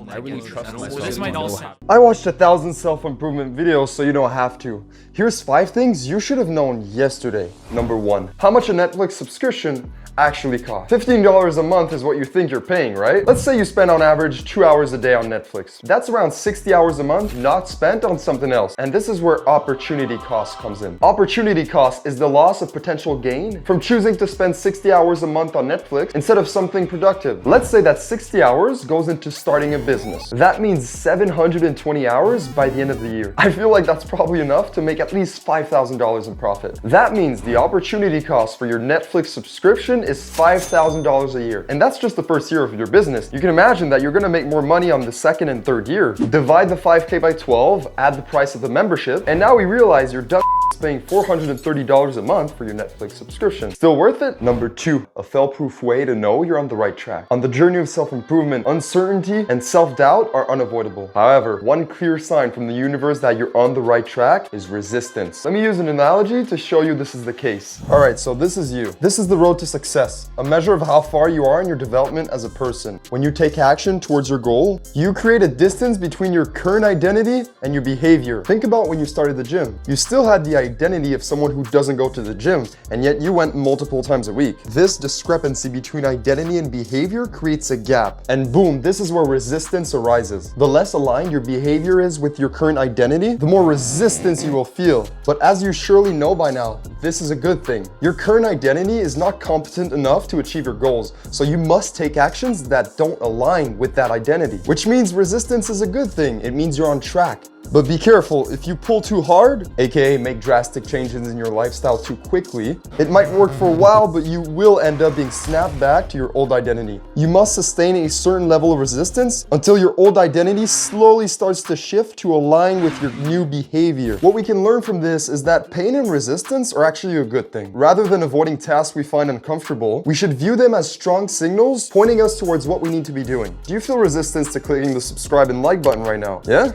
I really trust myself. This might also. I watched 1,000 self-improvement videos, so you don't have to. Here's 5 things you should have known yesterday. Number 1, how much a Netflix subscription actually costs. $15 a month is what you think you're paying, right? Let's say you spend on average 2 hours a day on Netflix. That's around 60 hours a month not spent on something else. And this is where opportunity cost comes in. Opportunity cost is the loss of potential gain from choosing to spend 60 hours a month on Netflix instead of something productive. Let's say that 60 hours goes into starting a business. That means 720 hours by the end of the year. I feel like that's probably enough to make at least $5,000 in profit. That means the opportunity cost for your Netflix subscription is $5,000 a year. And that's just the first year of your business. You can imagine that you're gonna make more money on the second and third year. Divide the 5K by 12, add the price of the membership, and now we realize you're done paying $430 a month for your Netflix subscription. Still worth it? Number 2, a fail-proof way to know you're on the right track. On the journey of self-improvement, uncertainty and self-doubt are unavoidable. However, one clear sign from the universe that you're on the right track is resistance. Let me use an analogy to show you this is the case. All right, so this is you. This is the road to success, a measure of how far you are in your development as a person. When you take action towards your goal, you create a distance between your current identity and your behavior. Think about when you started the gym. You still had the identity of someone who doesn't go to the gym, and yet you went multiple times a week. This discrepancy between identity and behavior creates a gap, and boom, this is where resistance arises. The less aligned your behavior is with your current identity, the more resistance you will feel. But as you surely know by now, this is a good thing. Your current identity is not competent enough to achieve your goals, so you must take actions that don't align with that identity, which means resistance is a good thing. It means you're on track. But be careful, if you pull too hard, aka make drastic changes in your lifestyle too quickly, it might work for a while, but you will end up being snapped back to your old identity. You must sustain a certain level of resistance until your old identity slowly starts to shift to align with your new behavior. What we can learn from this is that pain and resistance are actually a good thing. Rather than avoiding tasks we find uncomfortable, we should view them as strong signals pointing us towards what we need to be doing. Do you feel resistance to clicking the subscribe and like button right now? Yeah?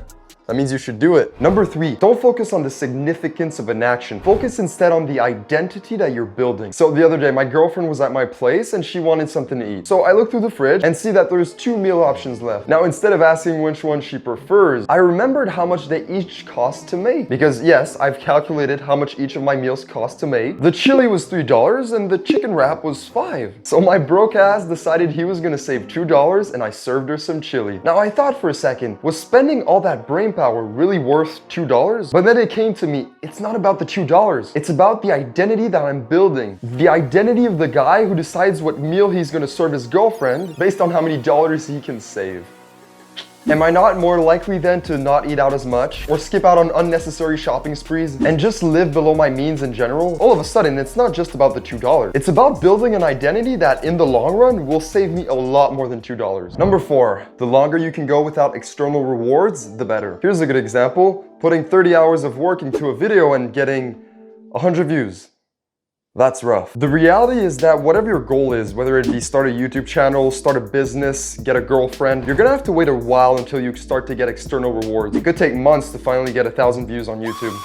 That means you should do it. Number 3, don't focus on the significance of an action. Focus instead on the identity that you're building. So the other day, my girlfriend was at my place and she wanted something to eat. So I looked through the fridge and see that there's 2 meal options left. Now, instead of asking which one she prefers, I remembered how much they each cost to make. Because yes, I've calculated how much each of my meals cost to make. The chili was $3 and the chicken wrap was $5. So my broke ass decided he was gonna save $2 and I served her some chili. Now I thought for a second, was spending all that brain power really worth $2? But then it came to me, it's not about the $2. It's about the identity that I'm building. The identity of the guy who decides what meal he's gonna serve his girlfriend based on how many dollars he can save. Am I not more likely then to not eat out as much or skip out on unnecessary shopping sprees and just live below my means in general? All of a sudden, it's not just about the $2. It's about building an identity that in the long run will save me a lot more than $2. Number 4, the longer you can go without external rewards, the better. Here's a good example, putting 30 hours of work into a video and getting 100 views. That's rough. The reality is that whatever your goal is, whether it be start a YouTube channel, start a business, get a girlfriend, you're gonna have to wait a while until you start to get external rewards. It could take months to finally get 1,000 views on YouTube.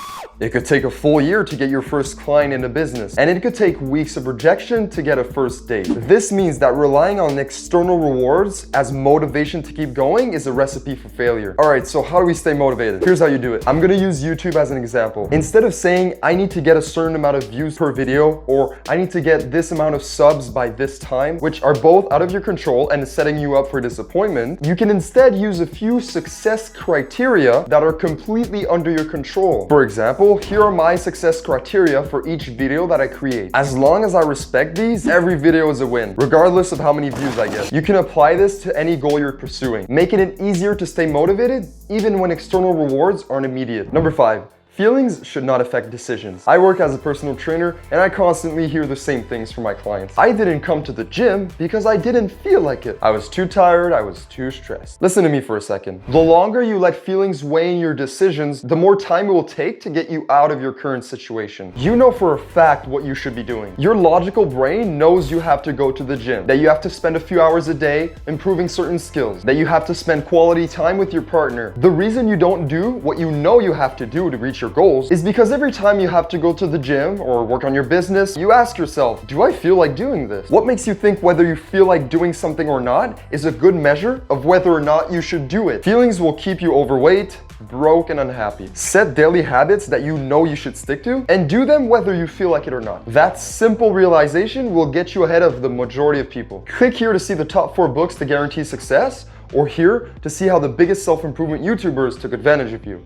It could take a full year to get your first client in a business, and it could take weeks of rejection to get a first date. This means that relying on external rewards as motivation to keep going is a recipe for failure. All right, so how do we stay motivated? Here's how you do it. I'm gonna use YouTube as an example. Instead of saying, I need to get a certain amount of views per video, or I need to get this amount of subs by this time, which are both out of your control and setting you up for disappointment, you can instead use a few success criteria that are completely under your control. For example, here are my success criteria for each video that I create. As long as I respect these, every video is a win, regardless of how many views I get. You can apply this to any goal you're pursuing, making it easier to stay motivated even when external rewards aren't immediate. Number 5, feelings should not affect decisions. I work as a personal trainer and I constantly hear the same things from my clients. I didn't come to the gym because I didn't feel like it. I was too tired, I was too stressed. Listen to me for a second. The longer you let feelings weigh in your decisions, the more time it will take to get you out of your current situation. You know for a fact what you should be doing. Your logical brain knows you have to go to the gym, that you have to spend a few hours a day improving certain skills, that you have to spend quality time with your partner. The reason you don't do what you know you have to do to reach your goals is because every time you have to go to the gym or work on your business, you ask yourself, do I feel like doing this? What makes you think whether you feel like doing something or not is a good measure of whether or not you should do it. Feelings will keep you overweight, broke, and unhappy. Set daily habits that you know you should stick to and do them whether you feel like it or not. That simple realization will get you ahead of the majority of people. Click here to see the top 4 books to guarantee success, or here to see how the biggest self-improvement YouTubers took advantage of you.